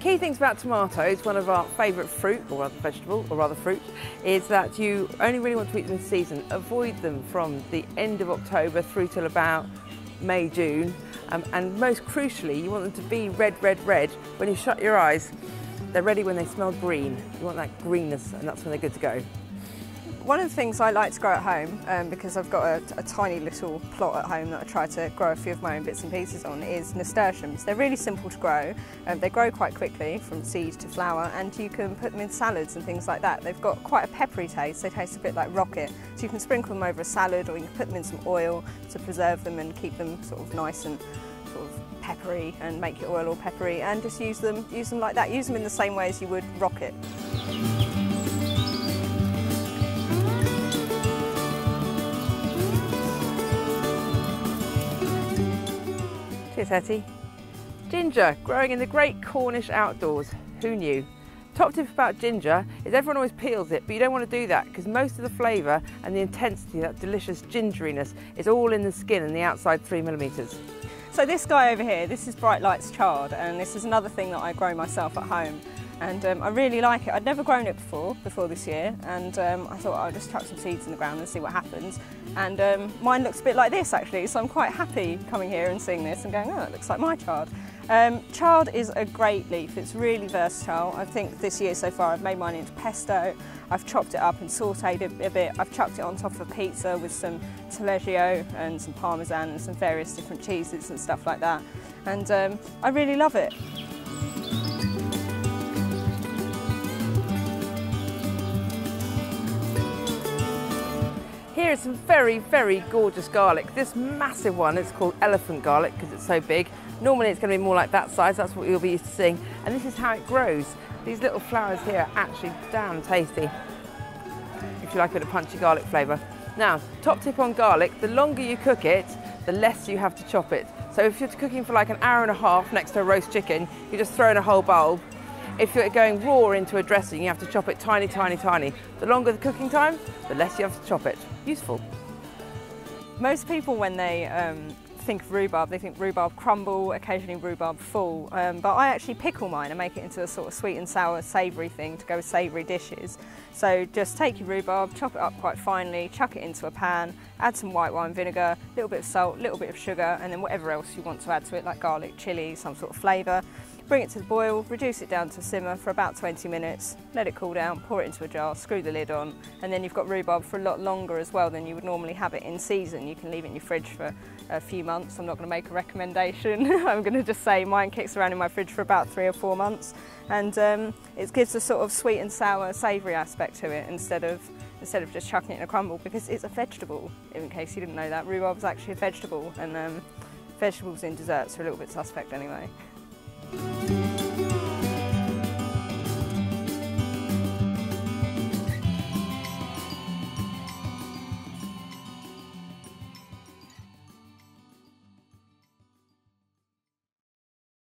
key things about tomatoes, one of our favourite fruit, or rather vegetable, or rather fruit, is that you only really want to eat them in season. Avoid them from the end of October through till about May, June. And most crucially, you want them to be red, red, red. When you shut your eyes, they're ready when they smell green. You want that greenness, and that's when they're good to go. One of the things I like to grow at home, because I've got a tiny little plot at home that I try to grow a few of my own bits and pieces on, is nasturtiums. They're really simple to grow. They grow quite quickly from seed to flower, and you can put them in salads and things like that. They've got quite a peppery taste. They taste a bit like rocket. So you can sprinkle them over a salad, or you can put them in some oil to preserve them and keep them sort of nice and sort of peppery, and make your oil all peppery, and just use them like that. Use them in the same way as you would rocket. Cheers, Hetty. Ginger, growing in the great Cornish outdoors. Who knew? Top tip about ginger is everyone always peels it, but you don't want to do that because most of the flavour and the intensity, that delicious gingeriness, is all in the skin and the outside 3mm. So this guy over here, this is Bright Light's chard, and this is another thing that I grow myself at home. And I really like it. I'd never grown it before this year, and I thought I'll just chuck some seeds in the ground and see what happens. And mine looks a bit like this actually, so I'm quite happy coming here and seeing this and going, oh, it looks like my chard. Chard is a great leaf. It's really versatile. I think this year so far I've made mine into pesto. I've chopped it up and sautéed it a bit. I've chucked it on top of a pizza with some taleggio and some parmesan and some various different cheeses and stuff like that. And I really love it. Here is some very, very gorgeous garlic. This massive one is called elephant garlic because it's so big. Normally it's going to be more like that size, that's what you'll be used to seeing. And this is how it grows. These little flowers here are actually damn tasty, if you like a bit of punchy garlic flavour. Now, top tip on garlic, the longer you cook it, the less you have to chop it. So if you're cooking for like an hour and a half next to a roast chicken, you just throw in a whole bulb. If you're going raw into a dressing, you have to chop it tiny, tiny, tiny. The longer the cooking time, the less you have to chop it. Useful. Most people, when they think of rhubarb, they think rhubarb crumble, occasionally rhubarb full, but I actually pickle mine and make it into a sort of sweet and sour savoury thing to go with savoury dishes. So just take your rhubarb, chop it up quite finely, chuck it into a pan, add some white wine vinegar, a little bit of salt, a little bit of sugar, and then whatever else you want to add to it, like garlic, chilli, some sort of flavour. Bring it to the boil, reduce it down to a simmer for about 20 minutes, let it cool down, pour it into a jar, screw the lid on, and then you've got rhubarb for a lot longer as well than you would normally have it in season. You can leave it in your fridge for a few months. I'm not going to make a recommendation. I'm going to just say mine kicks around in my fridge for about 3 or 4 months, and it gives a sort of sweet and sour, savoury aspect to it instead of just chucking it in a crumble, because it's a vegetable. In case you didn't know that, rhubarb is actually a vegetable, and vegetables in desserts are a little bit suspect anyway.